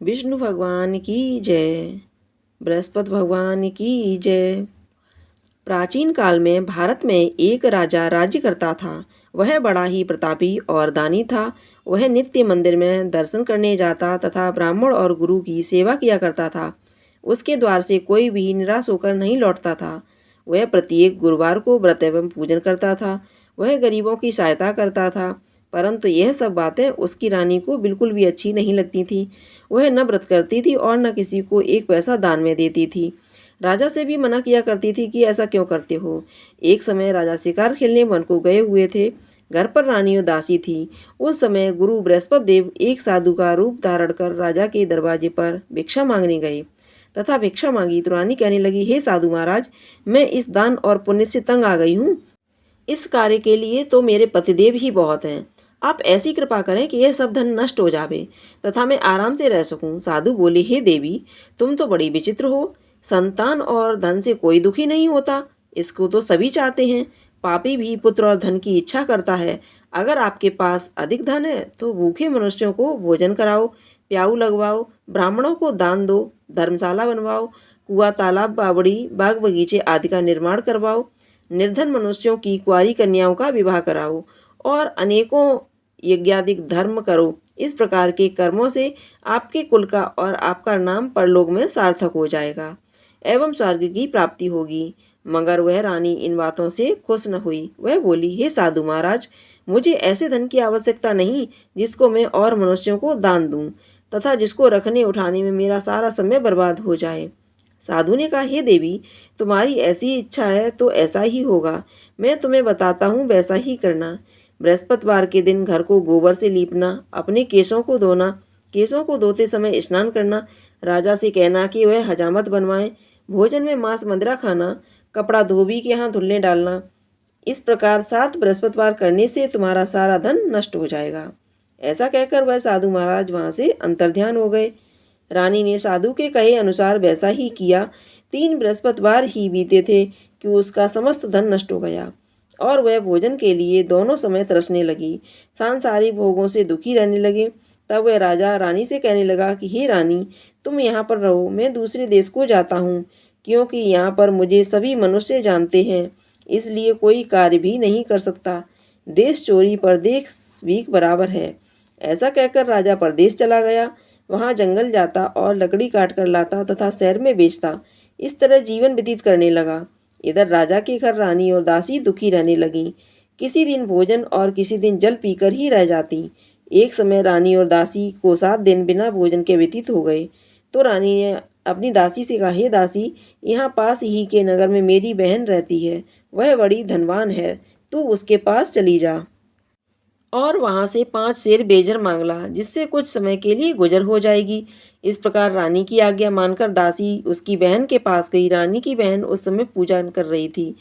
विष्णु भगवान की जय। बृहस्पति भगवान की जय। प्राचीन काल में भारत में एक राजा राज्य करता था। वह बड़ा ही प्रतापी और दानी था। वह नित्य मंदिर में दर्शन करने जाता तथा ब्राह्मण और गुरु की सेवा किया करता था। उसके द्वार से कोई भी निराश होकर नहीं लौटता था। वह प्रत्येक गुरुवार को व्रत एवं पूजन करता था। वह गरीबों की सहायता करता था। परंतु यह सब बातें उसकी रानी को बिल्कुल भी अच्छी नहीं लगती थी। वह न व्रत करती थी और न किसी को एक पैसा दान में देती थी। राजा से भी मना किया करती थी कि ऐसा क्यों करते हो। एक समय राजा शिकार खेलने वन को गए हुए थे। घर पर रानी और दासी थी। उस समय गुरु बृहस्पति देव एक साधु का रूप धारण कर राजा के दरवाजे पर भिक्षा मांगने गए तथा भिक्षा मांगी तो रानी कहने लगी, हे साधु महाराज, मैं इस दान और पुण्य से तंग आ गई हूँ। इस कार्य के लिए तो मेरे पतिदेव ही बहुत हैं। आप ऐसी कृपा करें कि यह सब धन नष्ट हो जावे तथा मैं आराम से रह सकूं। साधु बोले, हे देवी, तुम तो बड़ी विचित्र हो। संतान और धन से कोई दुखी नहीं होता, इसको तो सभी चाहते हैं। पापी भी पुत्र और धन की इच्छा करता है। अगर आपके पास अधिक धन है तो भूखे मनुष्यों को भोजन कराओ, प्याऊ लगवाओ, ब्राह्मणों को दान दो, धर्मशाला बनवाओ, कुआं, तालाब, बावड़ी, बाग बगीचे आदि का निर्माण करवाओ, निर्धन मनुष्यों की कुंवारी कन्याओं का विवाह कराओ और अनेकों यज्ञादिक धर्म करो। इस प्रकार के कर्मों से आपके कुल का और आपका नाम परलोक में सार्थक हो जाएगा एवं स्वर्ग की प्राप्ति होगी। मगर वह रानी इन बातों से खुश न हुई। वह बोली, हे साधु महाराज, मुझे ऐसे धन की आवश्यकता नहीं जिसको मैं और मनुष्यों को दान दूं तथा जिसको रखने उठाने में मेरा सारा समय बर्बाद हो जाए। साधु ने कहा, हे देवी, तुम्हारी ऐसी इच्छा है तो ऐसा ही होगा। मैं तुम्हें बताता हूँ, वैसा ही करना। बृहस्पतिवार के दिन घर को गोबर से लीपना, अपने केशों को धोना, केशों को धोते समय स्नान करना, राजा से कहना कि वह हजामत बनवाएं, भोजन में मांस मदिरा खाना, कपड़ा धोबी के यहाँ धुलने डालना। इस प्रकार 7 बृहस्पतिवार करने से तुम्हारा सारा धन नष्ट हो जाएगा। ऐसा कहकर वह साधु महाराज वहाँ से अंतर्ध्यान हो गए। रानी ने साधु के कहे अनुसार वैसा ही किया। 3 बृहस्पतिवार ही बीते थे कि उसका समस्त धन नष्ट हो गया और वह भोजन के लिए दोनों समय तरसने लगी, सांसारिक भोगों से दुखी रहने लगे। तब वह राजा रानी से कहने लगा कि हे रानी, तुम यहाँ पर रहो, मैं दूसरे देश को जाता हूँ, क्योंकि यहाँ पर मुझे सभी मनुष्य जानते हैं, इसलिए कोई कार्य भी नहीं कर सकता। देश चोरी परदेश भीख बराबर है। ऐसा कहकर राजा परदेश चला गया। वहाँ जंगल जाता और लकड़ी काट कर लाता तथा शहर में बेचता। इस तरह जीवन व्यतीत करने लगा। इधर राजा के घर रानी और दासी दुखी रहने लगीं। किसी दिन भोजन और किसी दिन जल पीकर ही रह जाती। एक समय रानी और दासी को 7 दिन बिना भोजन के व्यतीत हो गए। तो रानी ने अपनी दासी से कहा, हे दासी, यहाँ पास ही के नगर में मेरी बहन रहती है। वह बड़ी धनवान है, तू उसके पास चली जा और वहां से 5 सेर बेजर मांग ला, जिससे कुछ समय के लिए गुजर हो जाएगी। इस प्रकार रानी की आज्ञा मानकर दासी उसकी बहन के पास गई। रानी की बहन उस समय पूजा कर रही थी,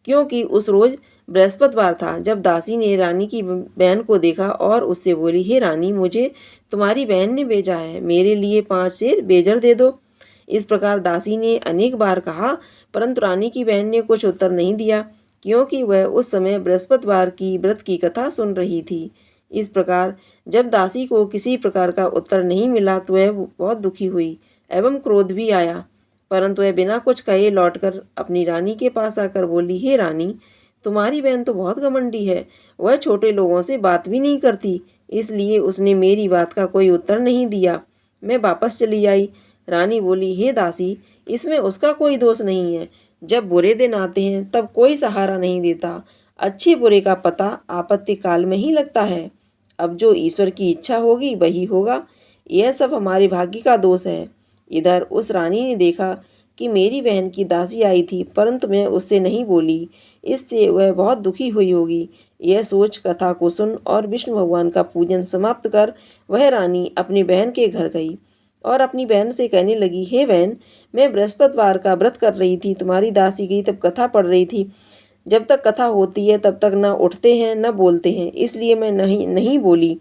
क्योंकि उस रोज बृहस्पतिवार था। जब दासी ने रानी की बहन को देखा और उससे बोली, हे रानी, मुझे तुम्हारी बहन ने भेजा है, मेरे लिए 5 सेर बेजर दे दो। इस प्रकार दासी ने अनेक बार कहा, परंतु रानी की बहन ने कुछ उत्तर नहीं दिया, क्योंकि वह उस समय बृहस्पतिवार की व्रत की कथा सुन रही थी। इस प्रकार जब दासी को किसी प्रकार का उत्तर नहीं मिला तो वह बहुत दुखी हुई एवं क्रोध भी आया, परंतु वह बिना कुछ कहे लौटकर अपनी रानी के पास आकर बोली, हे रानी, तुम्हारी बहन तो बहुत घमंडी है। वह छोटे लोगों से बात भी नहीं करती, इसलिए उसने मेरी बात का कोई उत्तर नहीं दिया। मैं वापस चली आई। रानी बोली, हे दासी, इसमें उसका कोई दोष नहीं है। जब बुरे दिन आते हैं तब कोई सहारा नहीं देता। अच्छे बुरे का पता आपत्ति काल में ही लगता है। अब जो ईश्वर की इच्छा होगी वही होगा। यह सब हमारे भाग्य का दोष है। इधर उस रानी ने देखा कि मेरी बहन की दासी आई थी, परंतु मैं उससे नहीं बोली, इससे वह बहुत दुखी हुई होगी। यह सोच कथा को सुन और विष्णु भगवान का पूजन समाप्त कर वह रानी अपनी बहन के घर गई और अपनी बहन से कहने लगी, हे बहन, मैं बृहस्पतिवार का व्रत कर रही थी, तुम्हारी दासी गई तब कथा पढ़ रही थी। जब तक कथा होती है तब तक न उठते हैं न बोलते हैं, इसलिए मैं नहीं बोली।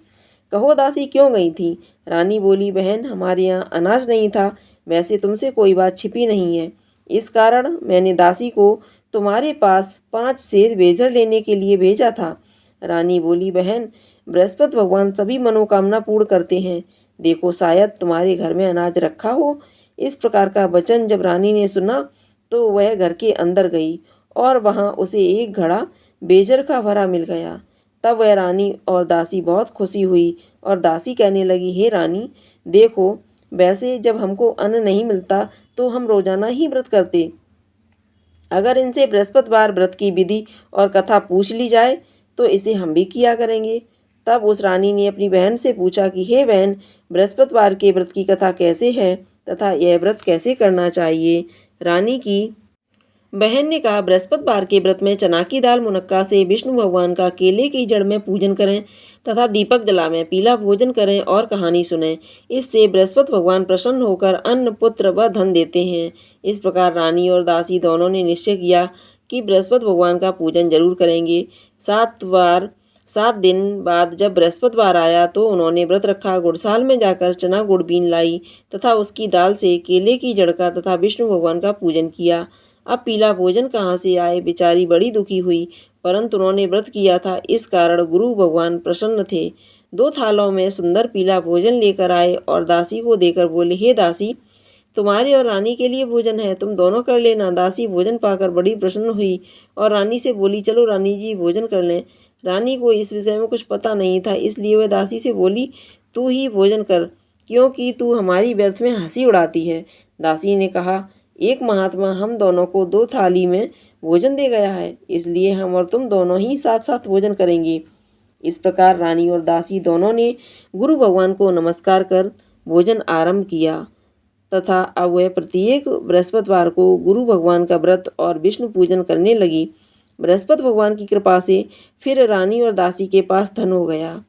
कहो दासी क्यों गई थी? रानी बोली, बहन, हमारे यहाँ अनाज नहीं था, वैसे तुमसे कोई बात छिपी नहीं है, इस कारण मैंने दासी को तुम्हारे पास 5 सेर बेजर लेने के लिए भेजा था। रानी बोली, बहन, बृहस्पति भगवान सभी मनोकामना पूर्ण करते हैं। देखो शायद तुम्हारे घर में अनाज रखा हो। इस प्रकार का वचन जब रानी ने सुना तो वह घर के अंदर गई और वहाँ उसे एक घड़ा बेजर का भरा मिल गया। तब वह रानी और दासी बहुत खुशी हुई और दासी कहने लगी, हे रानी, देखो वैसे जब हमको अन्न नहीं मिलता तो हम रोजाना ही व्रत करते। अगर इनसे बृहस्पतिवार व्रत की विधि और कथा पूछ ली जाए तो इसे हम भी किया करेंगे। तब उस रानी ने अपनी बहन से पूछा कि हे बहन, बृहस्पतिवार के व्रत की कथा कैसे है तथा यह व्रत कैसे करना चाहिए। रानी की बहन ने कहा, बृहस्पतिवार के व्रत में चना की दाल मुनक्का से विष्णु भगवान का केले की जड़ में पूजन करें तथा दीपक जलावें, पीला भोजन करें और कहानी सुनें। इससे बृहस्पति भगवान प्रसन्न होकर अन्न, पुत्र व धन देते हैं। इस प्रकार रानी और दासी दोनों ने निश्चय किया कि बृहस्पति भगवान का पूजन जरूर करेंगे। 7 दिन बाद जब बृहस्पतिवार आया तो उन्होंने व्रत रखा, गुड़साल में जाकर चना गुड़ बीन लाई तथा उसकी दाल से केले की जड़ का तथा विष्णु भगवान का पूजन किया। अब पीला भोजन कहाँ से आए? बेचारी बड़ी दुखी हुई, परंतु उन्होंने व्रत किया था, इस कारण गुरु भगवान प्रसन्न थे। 2 थालों में सुंदर पीला भोजन लेकर आए और दासी को देकर बोले, हे दासी, तुम्हारे और रानी के लिए भोजन है, तुम दोनों कर लेना। दासी भोजन पाकर बड़ी प्रसन्न हुई और रानी से बोली, चलो रानी जी भोजन कर लें। रानी को इस विषय में कुछ पता नहीं था, इसलिए वह दासी से बोली, तू ही भोजन कर, क्योंकि तू हमारी व्यर्थ में हंसी उड़ाती है। दासी ने कहा, एक महात्मा हम दोनों को 2 थाली में भोजन दे गया है, इसलिए हम और तुम दोनों ही साथ साथ भोजन करेंगे। इस प्रकार रानी और दासी दोनों ने गुरु भगवान को नमस्कार कर भोजन आरंभ किया तथा अब वह प्रत्येक बृहस्पतिवार को गुरु भगवान का व्रत और विष्णु पूजन करने लगी। बृहस्पति भगवान की कृपा से फिर रानी और दासी के पास धन हो गया।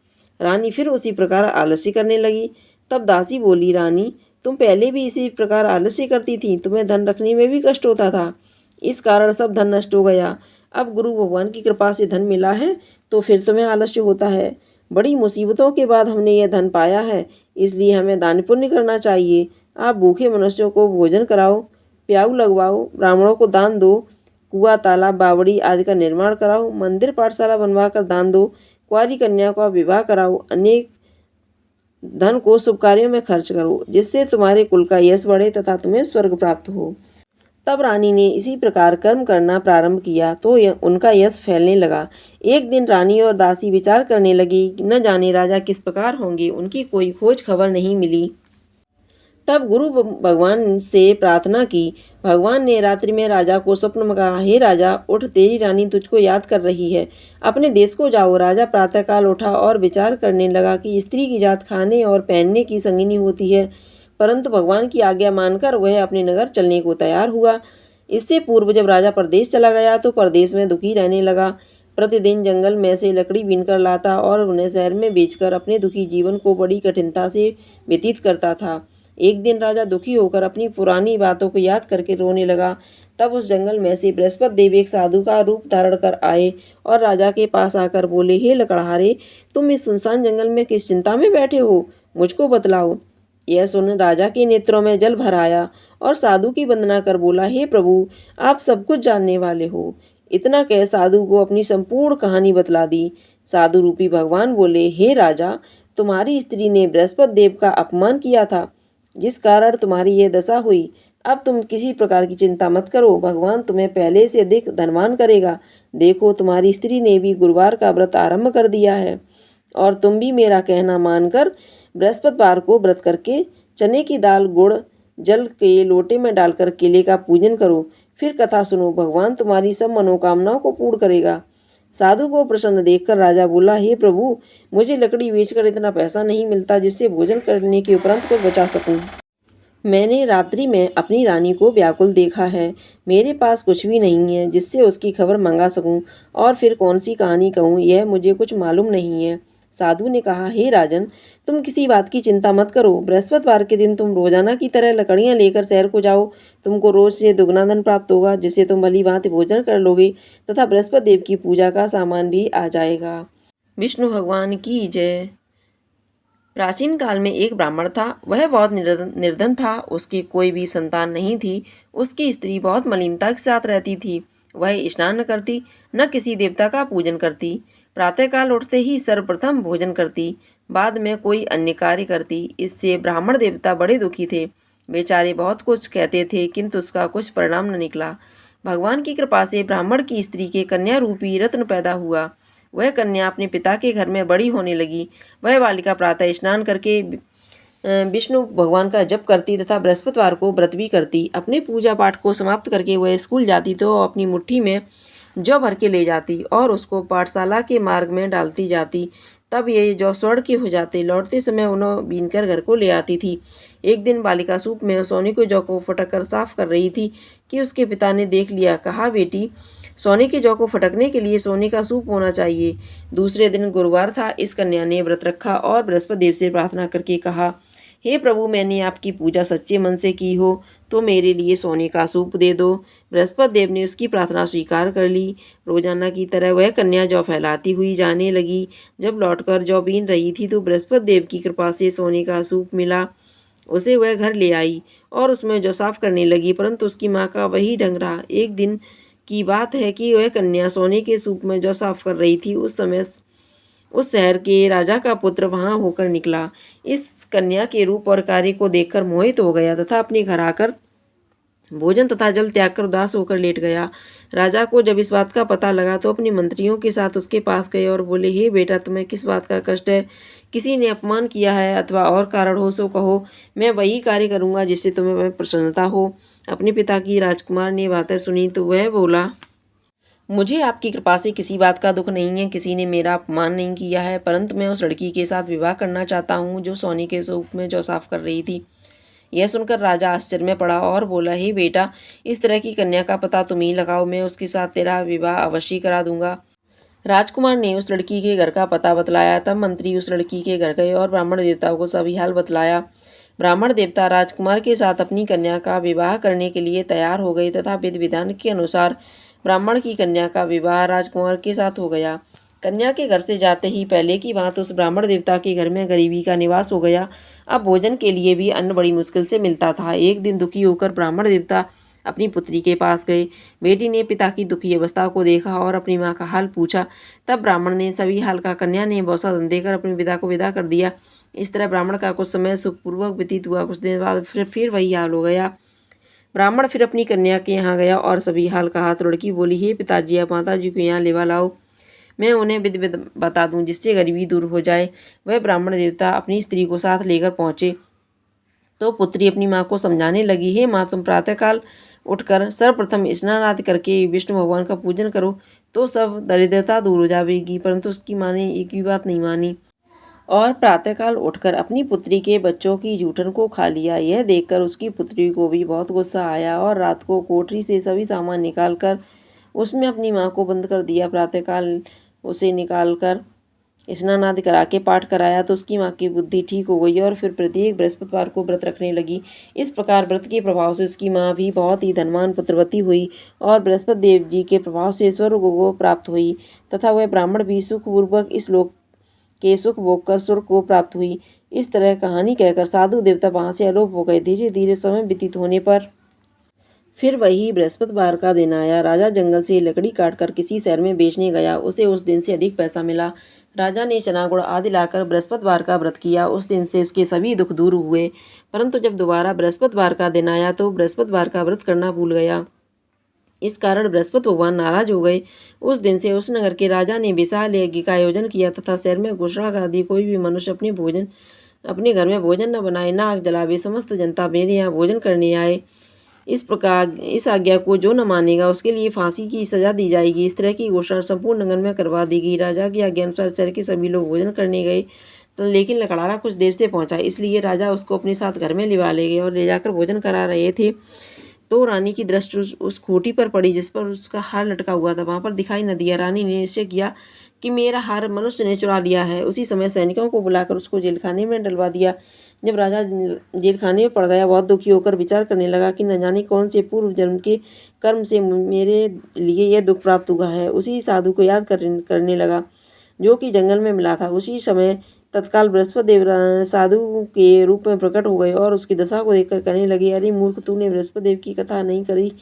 रानी फिर उसी प्रकार आलस्य करने लगी। तब दासी बोली, रानी, तुम पहले भी इसी प्रकार आलस्य करती थी, तुम्हें धन रखने में भी कष्ट होता था, इस कारण सब धन नष्ट हो गया। अब गुरु भगवान की कृपा से धन मिला है तो फिर तुम्हें आलस्य होता है। बड़ी मुसीबतों के बाद हमने यह धन पाया है, इसलिए हमें दान पुण्य करना चाहिए। आप भूखे मनुष्यों को भोजन कराओ, प्याऊ लगवाओ, ब्राह्मणों को दान दो, कुआं, तालाब, बावड़ी आदि का निर्माण कराओ, मंदिर पाठशाला बनवा कर दान दो, कुंवारी कन्या का विवाह कराओ, अनेक धन को शुभ कार्यों में खर्च करो, जिससे तुम्हारे कुल का यश बढ़े तथा तुम्हें स्वर्ग प्राप्त हो। तब रानी ने इसी प्रकार कर्म करना प्रारंभ किया तो उनका यश फैलने लगा। एक दिन रानी और दासी विचार करने लगी कि न जाने राजा किस प्रकार होंगे, उनकी कोई खोज खबर नहीं मिली। तब गुरु भगवान से प्रार्थना की। भगवान ने रात्रि में राजा को स्वप्न में कहा, हे राजा, उठ, तेरी रानी तुझको याद कर रही है, अपने देश को जाओ। राजा प्रातःकाल उठा और विचार करने लगा कि स्त्री की जात खाने और पहनने की संगिनी होती है, परंतु भगवान की आज्ञा मानकर वह अपने नगर चलने को तैयार हुआ। इससे पूर्व जब राजा परदेश चला गया तो परदेश में दुखी रहने लगा। प्रतिदिन जंगल में से लकड़ी बीनकर लाता और उन्हें शहर में बेचकर अपने दुखी जीवन को बड़ी कठिनता से व्यतीत करता था। एक दिन राजा दुखी होकर अपनी पुरानी बातों को याद करके रोने लगा। तब उस जंगल में से बृहस्पति देव एक साधु का रूप धारण कर आए और राजा के पास आकर बोले, हे लकड़हारे, तुम इस सुनसान जंगल में किस चिंता में बैठे हो, मुझको बतलाओ। यह सुन राजा के नेत्रों में जल भर आया और साधु की वंदना कर बोला, हे प्रभु, आप सब कुछ जानने वाले हो। इतना कह साधु को अपनी संपूर्ण कहानी बतला दी। साधु रूपी भगवान बोले, हे राजा, तुम्हारी स्त्री ने बृहस्पति देव का अपमान किया था, जिस कारण तुम्हारी यह दशा हुई। अब तुम किसी प्रकार की चिंता मत करो, भगवान तुम्हें पहले से अधिक धनवान करेगा। देखो, तुम्हारी स्त्री ने भी गुरुवार का व्रत आरंभ कर दिया है और तुम भी मेरा कहना मानकर बृहस्पतिवार को व्रत करके चने की दाल, गुड़, जल के लोटे में डालकर केले का पूजन करो। फिर कथा सुनो, भगवान तुम्हारी सब मनोकामनाओं को पूर्ण करेगा। साधु को प्रसन्न देखकर राजा बोला, हे प्रभु, मुझे लकड़ी बेचकर इतना पैसा नहीं मिलता जिससे भोजन करने के उपरांत कुछ बचा सकूं। मैंने रात्रि में अपनी रानी को व्याकुल देखा है, मेरे पास कुछ भी नहीं है जिससे उसकी खबर मंगा सकूं, और फिर कौन सी कहानी कहूँ, यह मुझे कुछ मालूम नहीं है। साधु ने कहा, हे राजन, तुम किसी बात की चिंता मत करो। बृहस्पतिवार के दिन तुम रोजाना की तरह लकड़ियां लेकर शहर को जाओ। तुमको रोज से दुगना धन प्राप्त होगा, जिससे तुम भली भांति भोजन कर लोगे तथा बृहस्पति देव की पूजा का सामान भी आ जाएगा। विष्णु भगवान की जय। प्राचीन काल में एक ब्राह्मण था। वह बहुत निर्धन था, उसकी कोई भी संतान नहीं थी। उसकी स्त्री बहुत मलिनता के साथ रहती थी। वह स्नान न करती, न किसी देवता का पूजन करती। प्रातःकाल उठते ही सर्वप्रथम भोजन करती, बाद में कोई अन्य कार्य करती। इससे ब्राह्मण देवता बड़े दुखी थे। बेचारे बहुत कुछ कहते थे किंतु उसका कुछ परिणाम न निकला। भगवान की कृपा से ब्राह्मण की स्त्री के कन्या रूपी रत्न पैदा हुआ। वह कन्या अपने पिता के घर में बड़ी होने लगी। वह बालिका प्रातः स्नान करके विष्णु भगवान का जप करती तथा बृहस्पतिवार को व्रत भी करती। अपने पूजा पाठ को समाप्त करके वह स्कूल जाती तो अपनी मुट्ठी में जौ भर के ले जाती और उसको पाठशाला के मार्ग में डालती जाती। तब ये जौ स्वर्ण के हो जाते। लौटते समय उन्हें बीनकर घर को ले आती थी। एक दिन बालिका सूप में सोने के जौ को फटक कर साफ कर रही थी कि उसके पिता ने देख लिया। कहा, बेटी, सोने के जौ को फटकने के लिए सोने का सूप होना चाहिए। दूसरे दिन गुरुवार था। इस कन्या ने व्रत रखा और बृहस्पति देव से प्रार्थना करके कहा, हे प्रभु, मैंने आपकी पूजा सच्चे मन से की हो तो मेरे लिए सोने का सूप दे दो। बृहस्पति देव ने उसकी प्रार्थना स्वीकार कर ली। रोजाना की तरह वह कन्या जौ फैलाती हुई जाने लगी। जब लौटकर जौ बीन रही थी तो बृहस्पति देव की कृपा से सोने का सूप मिला। उसे वह घर ले आई और उसमें जौ साफ करने लगी, परंतु उसकी माँ का वही ढंग रहा। एक दिन की बात है कि वह कन्या सोने के सूप में जौ साफ कर रही थी। उस समय उस शहर के राजा का पुत्र वहां होकर निकला। इस कन्या के रूप और कार्य को देखकर मोहित हो गया तथा अपने घर आकर भोजन तथा जल त्याग कर उदास होकर लेट गया। राजा को जब इस बात का पता लगा तो अपने मंत्रियों के साथ उसके पास गए और बोले, हे बेटा, तुम्हें किस बात का कष्ट है? किसी ने अपमान किया है अथवा और कारण हो सो कहो, मैं वही कार्य करूँगा जिससे तुम्हें प्रसन्नता हो। अपने पिता की राजकुमार ने बातें सुनी तो वह बोला, मुझे आपकी कृपा से किसी बात का दुख नहीं है। किसी ने मेरा अपमान नहीं किया है, परंतु मैं उस लड़की के साथ विवाह करना चाहता हूँ जो सोने के सूप में जौ साफ कर रही थी। यह सुनकर राजा आश्चर्य में पड़ा और बोला, हे बेटा, इस तरह की कन्या का पता तुम ही लगाओ, मैं उसके साथ तेरा विवाह अवश्य करा दूंगा। राजकुमार ने उस लड़की के घर का पता बतलाया। तब मंत्री उस लड़की के घर गए और ब्राह्मण देवताओं को सभी हाल बतलाया। ब्राह्मण देवता राजकुमार के साथ अपनी कन्या का विवाह करने के लिए तैयार हो गए तथा विधि विधान के अनुसार ब्राह्मण की कन्या का विवाह राजकुमार के साथ हो गया। कन्या के घर से जाते ही पहले की बात उस ब्राह्मण देवता के घर में गरीबी का निवास हो गया। अब भोजन के लिए भी अन्न बड़ी मुश्किल से मिलता था। एक दिन दुखी होकर ब्राह्मण देवता अपनी पुत्री के पास गए। बेटी ने पिता की दुखी अवस्था को देखा और अपनी माँ का हाल पूछा। तब ब्राह्मण ने सभी हाल का कन्या ने बौसा देकर अपने पिता को विदा कर दिया। इस तरह ब्राह्मण का कुछ समय सुखपूर्वक व्यतीत हुआ। कुछ दिन बाद फिर वही हाल हो गया। ब्राह्मण फिर अपनी कन्या के यहाँ गया और सभी हाल कहा तो लड़की बोली, हे पिताजी, आप माताजी को यहाँ लेवा लाओ, मैं उन्हें विधि बता दूं जिससे गरीबी दूर हो जाए। वह ब्राह्मण देवता अपनी स्त्री को साथ लेकर पहुँचे तो पुत्री अपनी माँ को समझाने लगी, हे माँ, तुम प्रातःकाल उठकर सर्वप्रथम स्नान आदि करके विष्णु भगवान का पूजन करो तो सब दरिद्रता दूर हो जाएगी। परंतु उसकी माँ ने एक भी बात नहीं मानी और प्रातःकाल उठकर अपनी पुत्री के बच्चों की जूठन को खा लिया। यह देखकर उसकी पुत्री को भी बहुत गुस्सा आया और रात को कोठरी से सभी सामान निकालकर उसमें अपनी माँ को बंद कर दिया। प्रातःकाल उसे निकालकर स्नान आदि करा के पाठ कराया तो उसकी माँ की बुद्धि ठीक हो गई और फिर प्रत्येक बृहस्पतिवार को व्रत रखने लगी। इस प्रकार व्रत के प्रभाव से उसकी माँ भी बहुत ही धनवान पुत्रवती हुई और बृहस्पति देव जी के प्रभाव से स्वर्ग को प्राप्त हुई तथा वह ब्राह्मण भी सुखपूर्वक इस लोक के सुख भोग कर स्वर्ग को प्राप्त हुई। इस तरह कहानी कहकर साधु देवता वहाँ से अलोप हो गए। धीरे धीरे समय व्यतीत होने पर फिर वही बृहस्पतिवार का दिन आया। राजा जंगल से लकड़ी काटकर किसी शहर में बेचने गया। उसे उस दिन से अधिक पैसा मिला। राजा ने चना गुड़ आदि लाकर बृहस्पतिवार का व्रत किया। उस दिन से उसके सभी दुख दूर हुए। परंतु जब दोबारा बृहस्पतिवार का दिन आया तो बृहस्पतिवार का व्रत करना भूल गया। इस कारण बृहस्पति भगवान नाराज हो गए। उस दिन से उस नगर के राजा ने विशाल यज्ञ का आयोजन किया तथा शहर में घोषणा कर दी, कोई भी मनुष्य अपने घर में भोजन न बनाए, न आग जलावे, समस्त जनता मेरे यहाँ भोजन करने आए। इस प्रकार इस आज्ञा को जो न मानेगा उसके लिए फांसी की सजा दी जाएगी। इस तरह की घोषणा संपूर्ण नगर में करवा दी गई। राजा की आज्ञा अनुसार शहर के सभी लोग भोजन करने गए तो लेकिन लकड़ारा कुछ देर से पहुंचा, इसलिए राजा उसको अपने साथ घर में लिवा ले गए और ले जाकर भोजन करा रहे थे तो रानी की दृष्टि उस खूंटी पर पड़ी जिस पर उसका हार लटका हुआ था। वहां पर दिखाई न दिया। रानी ने निश्चय किया कि मेरा हार मनुष्य ने चुरा लिया है। उसी समय सैनिकों को बुलाकर उसको जेलखाने में डलवा दिया। जब राजा जेलखाने में पड़ गया, बहुत दुखी होकर विचार करने लगा कि न जाने कौन से पूर्व जन्म के कर्म से मेरे लिए यह दुख प्राप्त हुआ है। उसी साधु को याद करने लगा जो कि जंगल में मिला था। उसी समय तत्काल बृहस्पति देव साधु के रूप में प्रकट हो गए और उसकी दशा को देखकर कहने लगे, अरे मूर्ख, तूने बृहस्पति देव की कथा नहीं करी,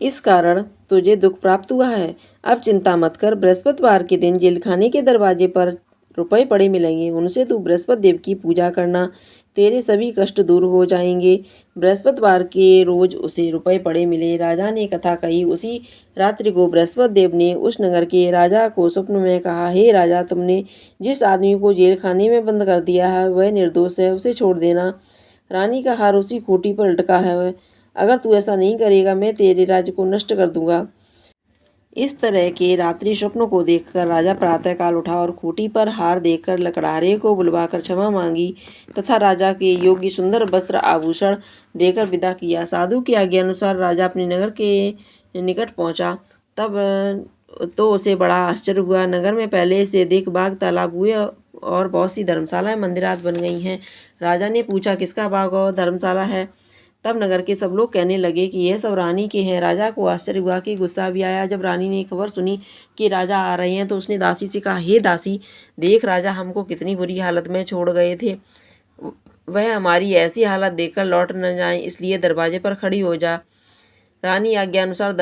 इस कारण तुझे दुख प्राप्त हुआ है। अब चिंता मत कर। बृहस्पतिवार के दिन जेलखाने के दरवाजे पर रुपए पड़े मिलेंगे, उनसे तू बृहस्पति देव की पूजा करना, तेरे सभी कष्ट दूर हो जाएंगे। बृहस्पतिवार के रोज उसे रुपए पड़े मिले। राजा ने कथा कही। उसी रात्रि को बृहस्पति देव ने उस नगर के राजा को स्वप्न में कहा, हे राजा, तुमने जिस आदमी को जेल खाने में बंद कर दिया है वह निर्दोष है, उसे छोड़ देना। रानी का हार उसी खूंटी पर लटका है, अगर तू ऐसा नहीं करेगा मैं तेरे राज्य को नष्ट कर दूंगा। इस तरह के रात्रि स्वप्नों को देखकर राजा प्रातःकाल उठा और खूंटी पर हार देखकर लकड़हारे को बुलवाकर क्षमा मांगी तथा राजा के योग्य सुंदर वस्त्र आभूषण देकर विदा किया। साधु की आज्ञा अनुसार राजा अपने नगर के निकट पहुंचा। तब तो उसे बड़ा आश्चर्य हुआ। नगर में पहले से अधिक बाग तालाब हुए और बहुत सी धर्मशालाएं मंदिरात बन गई हैं। राजा ने पूछा, किसका बाग और धर्मशाला है? तब नगर के सब लोग कहने लगे कि यह सब रानी के हैं। राजा को आश्चर्य हुआ कि गुस्सा भी आया। जब रानी ने खबर सुनी कि राजा आ रहे हैं तो उसने दासी से कहा, हे दासी, देख राजा हमको कितनी बुरी हालत में छोड़ गए थे, वह हमारी ऐसी हालत देखकर लौट न जाए, इसलिए दरवाजे पर खड़ी हो जा। रानी आज्ञा अनुसार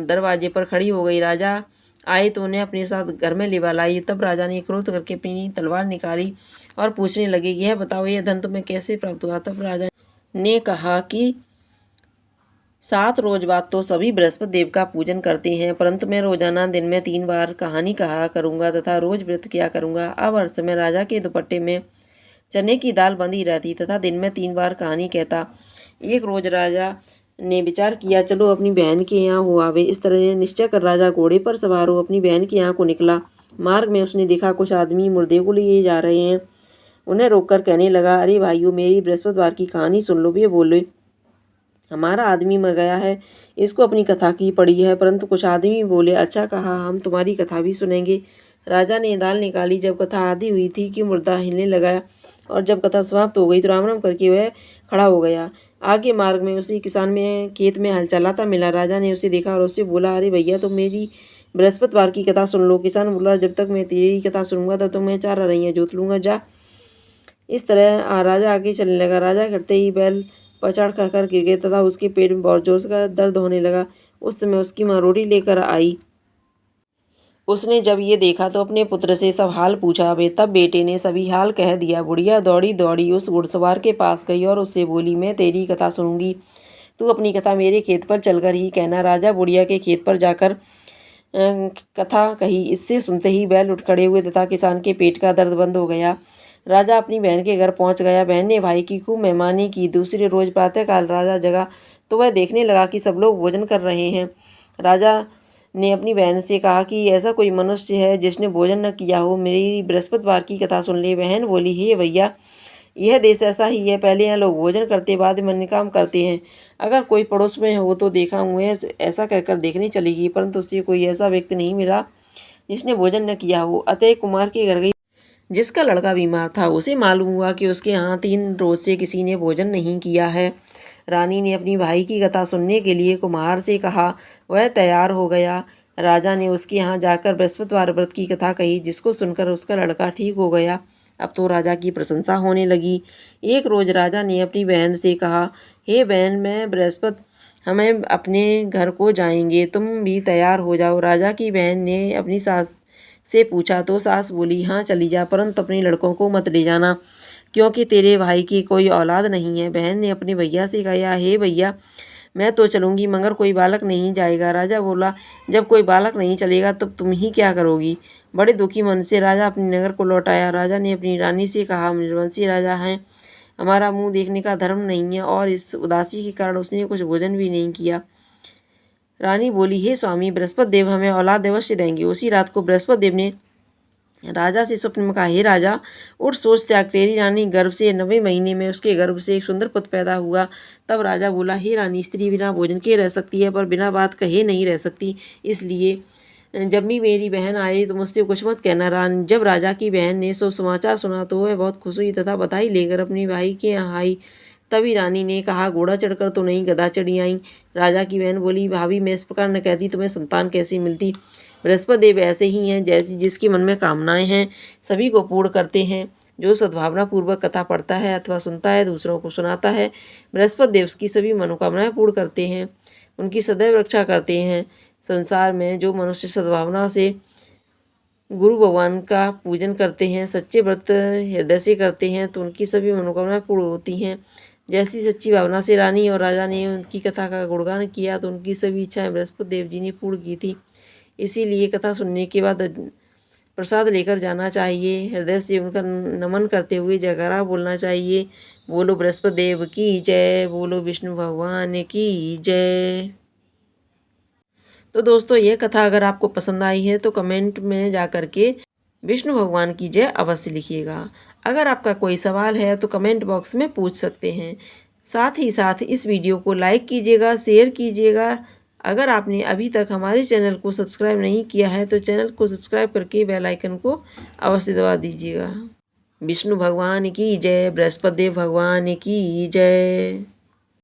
दरवाजे पर खड़ी हो गई। राजा आए तो उन्हें अपने साथ घर में लिवा लाई। तब राजा ने क्रोध करके अपनी तलवार निकाली और पूछने लगे, यह बताओ यह धन तुम्हें कैसे प्राप्त हुआ? तब राजा ने कहा कि 7 रोज बाद तो सभी बृहस्पति देव का पूजन करते हैं, परंतु मैं रोजाना दिन में 3 बार कहानी कहा करूंगा तथा रोज व्रत किया करूंगा। अब हर समय राजा के दुपट्टे में चने की दाल बंधी रहती तथा दिन में 3 बार कहानी कहता। एक रोज राजा ने विचार किया, चलो अपनी बहन के यहाँ हो आवे। इस तरह निश्चय कर राजा घोड़े पर सवार हो अपनी बहन के यहाँ को निकला। मार्ग में उसने देखा कुछ आदमी मुर्दे को लिए जा रहे हैं। उन्हें रोककर कहने लगा, अरे भाइयों, मेरी बृहस्पतिवार की कहानी सुन लो। वे बोले, हमारा आदमी मर गया है, इसको अपनी कथा की पड़ी है। परंतु कुछ आदमी बोले, अच्छा कहा, हम तुम्हारी कथा भी सुनेंगे। राजा ने दाल निकाली। जब कथा आधी हुई थी कि मुर्दा हिलने लगा और जब कथा समाप्त हो गई तो राम राम करके वह खड़ा हो गया। आगे मार्ग में उसी किसान में खेत में हल चलाता मिला। राजा ने उसे देखा और उससे बोला, अरे भैया, तुम मेरी बृहस्पतिवार की कथा सुन लो। किसान बोला, जब तक मैं तेरी कथा सुनूंगा तब तक मैं 4 अरैया जोत लूंगा, जा। इस तरह राजा आगे चलने लगा। राजा करते ही बैल पछाड़ खाकर गिर गए तथा उसके पेट में बहुत जोर से दर्द होने लगा। उस समय उसकी माँ रोटी लेकर आई। उसने जब ये देखा तो अपने पुत्र से सब हाल पूछा। तब बेटे ने सभी हाल कह दिया। बुढ़िया दौड़ी दौड़ी उस घुड़सवार के पास गई और उससे बोली, मैं तेरी कथा सुनूंगी, तू अपनी कथा मेरे खेत पर चलकर ही कहना। राजा बुढ़िया के खेत पर जाकर कथा कही। इससे सुनते ही बैल उठ खड़े हुए तथा किसान के पेट का दर्द बंद हो गया। राजा अपनी बहन के घर पहुंच गया। बहन ने भाई की खूब मेहमानी की। दूसरे रोज प्रातःकाल राजा जगा तो वह देखने लगा कि सब लोग भोजन कर रहे हैं। राजा ने अपनी बहन से कहा कि ऐसा कोई मनुष्य है जिसने भोजन न किया हो, मेरी बृहस्पतिवार की कथा सुन ले। बहन बोली, हे भैया, यह देश ऐसा ही है, पहले यहाँ लोग भोजन करते बाद मन काम करते हैं। अगर कोई पड़ोस में हो तो देखा हूँ, ऐसा कहकर देखने चलेगी, परंतु उसे कोई ऐसा व्यक्ति नहीं मिला जिसने भोजन न किया हो। अतः कुमार के घर गई। जिसका लड़का बीमार था उसे मालूम हुआ कि उसके यहाँ 3 रोज से किसी ने भोजन नहीं किया है। रानी ने अपनी भाई की कथा सुनने के लिए कुम्हार से कहा। वह तैयार हो गया। राजा ने उसके यहाँ जाकर बृहस्पतिवार व्रत की कथा कही, जिसको सुनकर उसका लड़का ठीक हो गया। अब तो राजा की प्रशंसा होने लगी। एक रोज राजा ने अपनी बहन से कहा, हे बहन, मैं बृहस्पति हमें अपने घर को जाएंगे, तुम भी तैयार हो जाओ। राजा की बहन ने अपनी सास से पूछा तो सास बोली, हाँ चली जा, परंतु अपने लड़कों को मत ले जाना, क्योंकि तेरे भाई की कोई औलाद नहीं है। बहन ने अपने भैया से कहा, हे भैया, मैं तो चलूँगी मगर कोई बालक नहीं जाएगा। राजा बोला, जब कोई बालक नहीं चलेगा तब तुम ही क्या करोगी? बड़े दुखी मन से राजा अपने नगर को लौट आया। राजा ने अपनी रानी से कहा, हम निर्वंशी राजा हैं, हमारा मुँह देखने का धर्म नहीं है, और इस उदासी के कारण उसने कुछ भोजन भी नहीं किया। रानी बोली, हे स्वामी, बृहस्पति देव हमें औलाद अवश्य देंगे। उसी रात को बृहस्पति देव ने राजा से स्वप्न में कहा, हे राजा, उठ, सोच त्याग, तेरी रानी गर्भ से 9वें महीने में उसके गर्भ से एक सुंदर पुत्र पैदा हुआ। तब राजा बोला, हे रानी, स्त्री बिना भोजन के रह सकती है पर बिना बात कहे नहीं रह सकती, इसलिए जब भी मेरी बहन आए तो मुझसे कुछ मत कहना। रानी जब राजा की बहन ने सो समाचार सुना तो वह बहुत खुश हुई तथा बधाई लेकर अपने भाई के यहाँ आई। तभी रानी ने कहा, घोड़ा चढ़कर तो नहीं, गधा चढ़ी आई। राजा की बहन बोली, भाभी, मैं इस प्रकार न कहती, तुम्हें संतान कैसे मिलती? बृहस्पति देव ऐसे ही हैं, जैसी जिसके मन में कामनाएं हैं सभी को पूर्ण करते हैं। जो सद्भावना पूर्वक कथा पढ़ता है अथवा सुनता है, दूसरों को सुनाता है, बृहस्पति देव की सभी मनोकामनाएं पूर्ण करते हैं, उनकी सदैव रक्षा करते हैं। संसार में जो मनुष्य सद्भावना से गुरु भगवान का पूजन करते हैं, सच्चे व्रत हृदय से करते हैं तो उनकी सभी मनोकामनाएं पूर्ण होती हैं। जैसी सच्ची भावना से रानी और राजा ने उनकी कथा का गुणगान किया तो उनकी सभी इच्छाएं बृहस्पति देव जी ने पूर्ण की थी। इसीलिए कथा सुनने के बाद प्रसाद लेकर जाना चाहिए। हृदय से उनका नमन करते हुए जयकारा बोलना चाहिए। बोलो बृहस्पति देव की जय, बोलो विष्णु भगवान की जय। तो दोस्तों ये कथा अगर आपको पसंद आई है तो कमेंट में जा कर के विष्णु भगवान की जय अवश्य लिखिएगा। अगर आपका कोई सवाल है तो कमेंट बॉक्स में पूछ सकते हैं। साथ ही साथ इस वीडियो को लाइक कीजिएगा, शेयर कीजिएगा। अगर आपने अभी तक हमारे चैनल को सब्सक्राइब नहीं किया है तो चैनल को सब्सक्राइब करके बेल आइकन को अवश्य दबा दीजिएगा। विष्णु भगवान की जय, बृहस्पति देव भगवान की जय।